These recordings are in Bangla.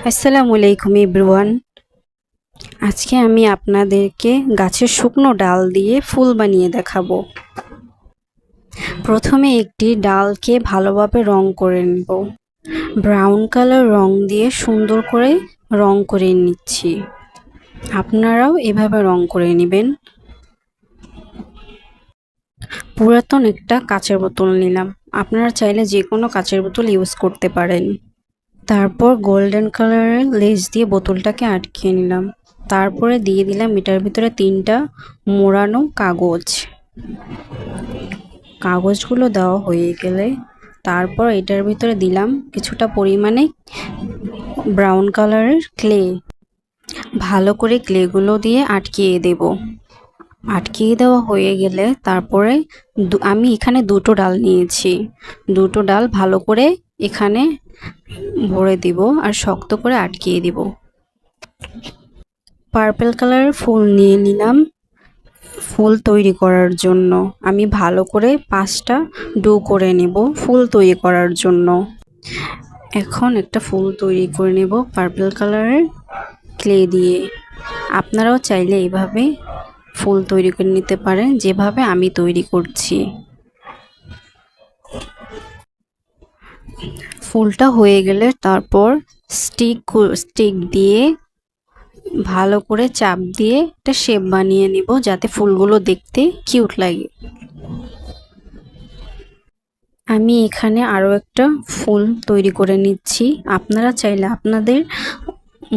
আসসালামু আলাইকুম এভরিওয়ান। আজকে আমি আপনাদেরকে গাছের শুকনো ডাল দিয়ে ফুল বানিয়ে দেখাবো। প্রথমে একটি ডালকে ভালোভাবে রং করে নেব। ব্রাউন কালার রং দিয়ে সুন্দর করে রং করে নিচ্ছি। আপনারাও এভাবে রং করে নেবেন। পুরাতন একটা কাচের বোতল নিলাম। আপনারা চাইলে যে কোনো কাচের বোতল ইউজ করতে পারেন। তারপর গোল্ডেন কালারের লেস দিয়ে বোতলটাকে আটকিয়ে নিলাম। তারপরে দিয়ে দিলাম এটার ভিতরে 3টা মোড়ানো কাগজ। কাগজগুলো দেওয়া হয়ে গেলে তারপর এটার ভিতরে দিলাম কিছুটা পরিমাণে ব্রাউন কালারের ক্লে। ভালো করে ক্লেগুলো দিয়ে আটকিয়ে দেব। আটকিয়ে দেওয়া হয়ে গেলে তারপরে আমি এখানে 2টো ডাল নিয়েছি। 2টো ডাল ভালো করে এখানে ভরে দিব আর শক্ত করে আটকিয়ে দিব। পার্পল কালারের ফুল নিয়ে নিলাম ফুল তৈরি করার জন্য। আমি ভালো করে 5টা ডো করে নেব ফুল তৈরি করার জন্য। এখন একটা ফুল তৈরি করে নেব পার্পল কালারের ক্লে দিয়ে। আপনারাও চাইলে এইভাবে ফুল তৈরি করে নিতে পারেন যেভাবে আমি তৈরি করছি। ফুলটা হয়ে গেলে তারপর স্টিক দিয়ে ভালো করে চাপ দিয়ে একটা শেপ বানিয়ে নিব যাতে ফুলগুলো দেখতে কিউট লাগে। আমি এখানে আরও একটা ফুল তৈরি করে নিচ্ছি। আপনারা চাইলে আপনাদের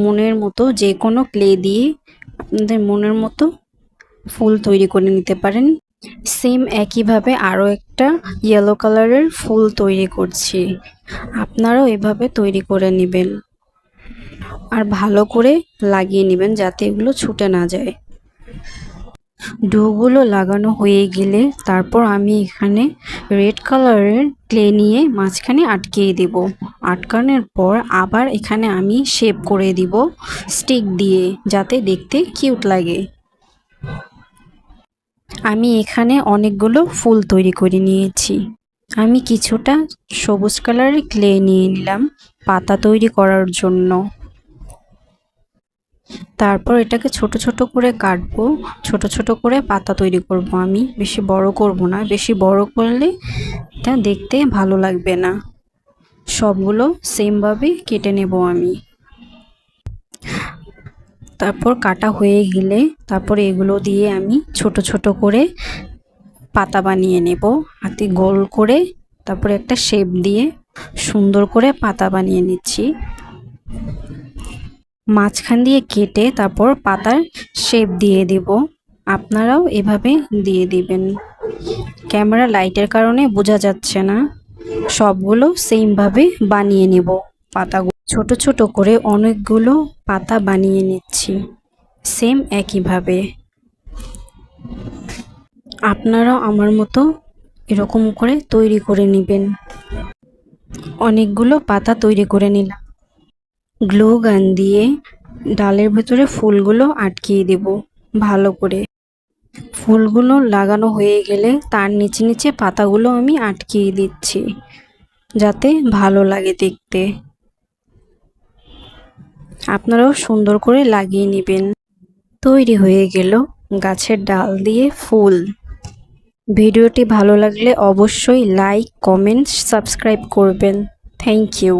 মনের মতো যে কোনো ক্লে দিয়ে আপনাদের মনের মতো ফুল তৈরি করে নিতে পারেন। সেম একইভাবে আরও একটা ইয়েলো কালারের ফুল তৈরি করছি। আপনারাও এভাবে তৈরি করে নেবেন আর ভালো করে লাগিয়ে নেবেন যাতে এগুলো ছুটে না যায়। ডোগুলো লাগানো হয়ে গেলে তারপর আমি এখানে রেড কালারের ক্লে নিয়ে মাঝখানে আটকিয়ে দেব। আটকানোর পর আবার এখানে আমি শেপ করে দিব স্টিক দিয়ে যাতে দেখতে কিউট লাগে। আমি এখানে অনেকগুলো ফুল তৈরি করে নিয়েছি। আমি কিছুটা সবুজ কালারের ক্লে নিয়ে নিলাম পাতা তৈরি করার জন্য। তারপর এটাকে ছোট ছোট করে কাটবো। ছোট ছোট করে পাতা তৈরি করব আমি। বেশি বড় করব না, বেশি বড় করলে এটা দেখতে ভালো লাগবে না। সবগুলো সেমভাবে কেটে নেব আমি। তারপর কাটা হয়ে গেলে তারপর এগুলো দিয়ে আমি ছোট ছোট করে পাতা বানিয়ে নেব হাতে গোল করে। তারপরে একটা শেপ দিয়ে সুন্দর করে পাতা বানিয়ে নিচ্ছি। মাঝখান দিয়ে কেটে তারপর পাতার শেপ দিয়ে দেব। আপনারাও এভাবে দিয়ে দিবেন। ক্যামেরা লাইটের কারণে বোঝা যাচ্ছে না। সবগুলো সেমভাবে বানিয়ে নেব। পাতাগুলো ছোট ছোট করে অনেকগুলো পাতা বানিয়ে নিচ্ছি সেম একইভাবে। আপনারাও আমার মতো এরকম করে তৈরি করে নেবেন। অনেকগুলো পাতা তৈরি করে নিলাম। গ্লু গান দিয়ে ডালের ভেতরে ফুলগুলো আটকিয়ে দেব ভালো করে। ফুলগুলো লাগানো হয়ে গেলে তার নিচে নিচে পাতাগুলো আমি আটকিয়ে দিচ্ছি যাতে ভালো লাগে দেখতে। আপনারাও সুন্দর করে লাগিয়ে নেবেন। তৈরি হয়ে গেল গাছের ডাল দিয়ে ফুল। ভিডিওটি ভালো লাগলে অবশ্যই লাইক, কমেন্ট, সাবস্ক্রাইব করবেন। Thank you.